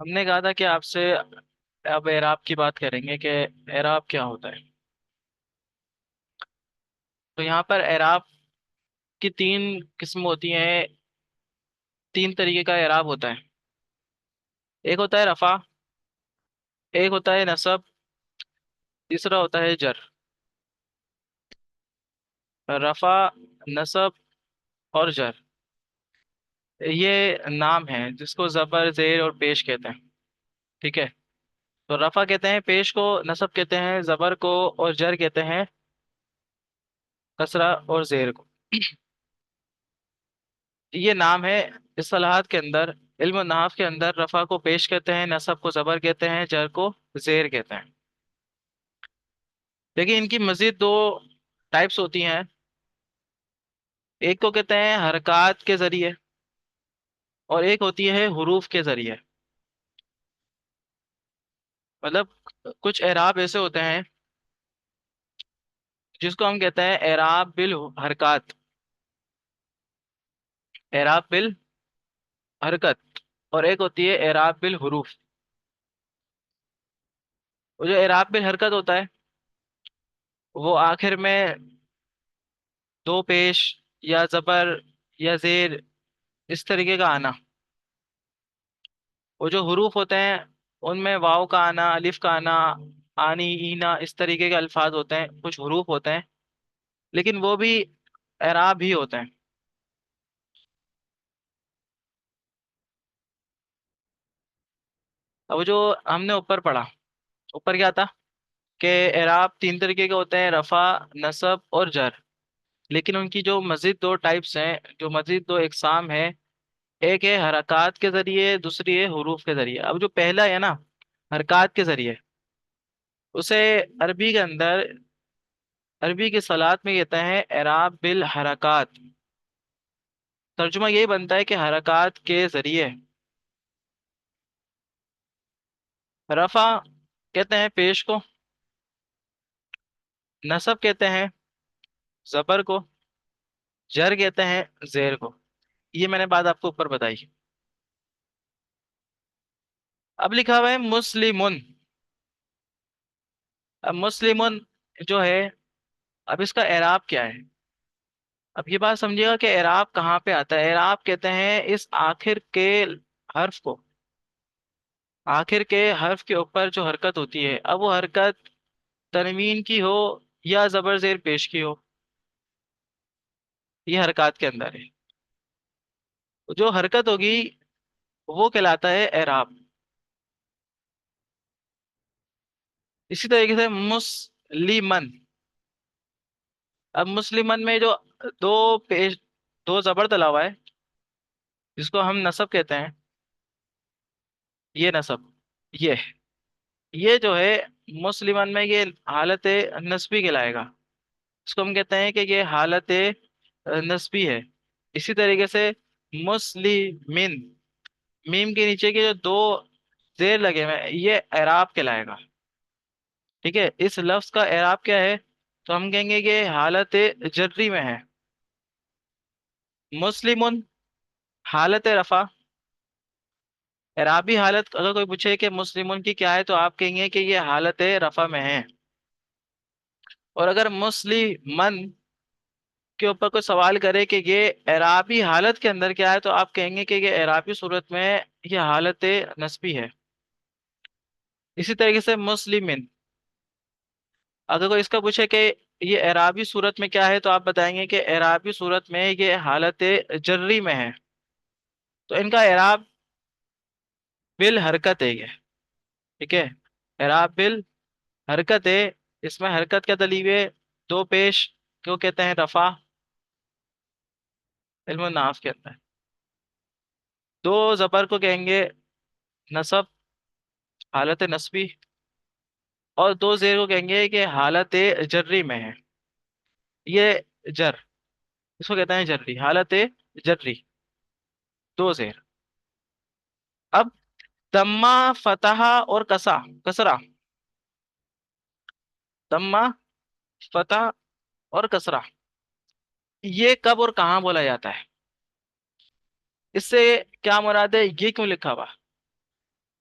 ہم نے کہا تھا کہ آپ سے اب اعراب کی بات کریں گے کہ اعراب کیا ہوتا ہے. تو یہاں پر اعراب کی تین قسم ہوتی ہیں. تین طریقے کا اعراب ہوتا ہے. ایک ہوتا ہے رفع، ایک ہوتا ہے نصب، تیسرا ہوتا ہے جر. رفع، نصب اور جر یہ نام ہیں جس کو زبر، زیر اور پیش کہتے ہیں. ٹھیک ہے. تو رفع کہتے ہیں پیش کو، نصب کہتے ہیں زبر کو، اور جر کہتے ہیں کسرہ اور زیر کو. یہ نام ہے. اصطلاحات کے اندر، علم النحو کے اندر رفع کو پیش کہتے ہیں، نصب کو زبر کہتے ہیں، جر کو زیر کہتے ہیں. لیکن ان کی مزید دو ٹائپس ہوتی ہیں. ایک کو کہتے ہیں حرکات کے ذریعے، اور ایک ہوتی ہے حروف کے ذریعے. مطلب کچھ اعراب ایسے ہوتے ہیں جس کو ہم کہتے ہیں اعراب بالحرکات، اعراب بالحرکت، اور ایک ہوتی ہے اعراب بالحروف. وہ جو اعراب بالحرکت ہوتا ہے وہ آخر میں دو پیش یا زبر یا زیر اس طریقے کا آنا. وہ جو حروف ہوتے ہیں ان میں واو کا آنا، الف کا آنا، آنی، اینا اس طریقے کے الفاظ ہوتے ہیں. کچھ حروف ہوتے ہیں لیکن وہ بھی اعراب ہی ہوتے ہیں. اب جو ہم نے اوپر پڑھا، اوپر کیا تھا کہ اعراب تین طریقے کے ہوتے ہیں: رفع، نصب اور جر. لیکن ان کی جو مزید دو ٹائپس ہیں، جو مزید دو اقسام ہیں، ایک ہے حرکات کے ذریعے، دوسری ہے حروف کے ذریعے. اب جو پہلا ہے نا، حرکات کے ذریعے، اسے عربی کے اندر، عربی کی اصطلاحات میں کہتے ہیں اعراب بالحرکات. ترجمہ یہی بنتا ہے کہ حرکات کے ذریعے. رفع کہتے ہیں پیش کو، نصب کہتے ہیں زبر کو، جر کہتے ہیں زیر کو. یہ میں نے بات آپ کو اوپر بتائی. اب لکھا ہوا ہے مسلمن. اب مسلمن جو ہے، اب اس کا اعراب کیا ہے؟ اب یہ بات سمجھیے گا کہ اعراب کہاں پہ آتا ہے. اعراب کہتے ہیں اس آخر کے حرف کو، آخر کے حرف کے اوپر جو حرکت ہوتی ہے، اب وہ حرکت تنوین کی ہو یا زبر زیر پیش کی ہو، یہ حرکات کے اندر ہے. جو حرکت ہوگی وہ کہلاتا ہے اعراب. اسی طریقے سے مسلمن. اب مسلمن میں جو دو پیش، دو زبر ڈلا ہوا ہے جس کو ہم نصب کہتے ہیں، یہ نصب، یہ جو ہے مسلمن میں یہ حالت نصبی کہلائے گا. اس کو ہم کہتے ہیں کہ یہ حالت نصبی ہے. اسی طریقے سے مسلمین، میم کے نیچے کے جو دو زیر لگے ہوئے ہیں یہ اعراب کہلائے گا. ٹھیک ہے. اس لفظ کا اعراب کیا ہے؟ تو ہم کہیں گے کہ حالت جری میں ہے. مسلمن حالت رفع. اعرابی حالت اگر کوئی پوچھے کہ مسلمن کی کیا ہے تو آپ کہیں گے کہ یہ حالت رفع میں ہے. اور اگر مسلمن کے اوپر کوئی سوال کرے کہ یہ اعرابی حالت کے اندر کیا ہے تو آپ کہیں گے کہ یہ اعرابی صورت میں یہ حالت نصبی ہے. اسی طریقے سے مسلمن، اگر کوئی اس کا پوچھے کہ یہ اعرابی صورت میں کیا ہے تو آپ بتائیں گے کہ اعرابی صورت میں یہ حالت جری میں ہے. تو ان کا اعراب بالحرکت ہے یہ. ٹھیک ہے. اعراب بالحرکت ہے. اس میں حرکت کیا دلیل ہے؟ دو پیش کیوں کہتے ہیں رفع علم النحو کے اندر. دو زبر کو کہیں گے نصب، حالت نصبی، اور دو زیر کو کہیں گے کہ حالت جری میں ہے، یہ جر. اس کو کہتے ہیں جری، حالت جری، دو زیر. اب دمہ، فتح اور کسرہ. دمہ، فتح اور کسرہ یہ کب اور کہاں بولا جاتا ہے؟ اس سے کیا مراد ہے؟ یہ کیوں لکھا ہوا؟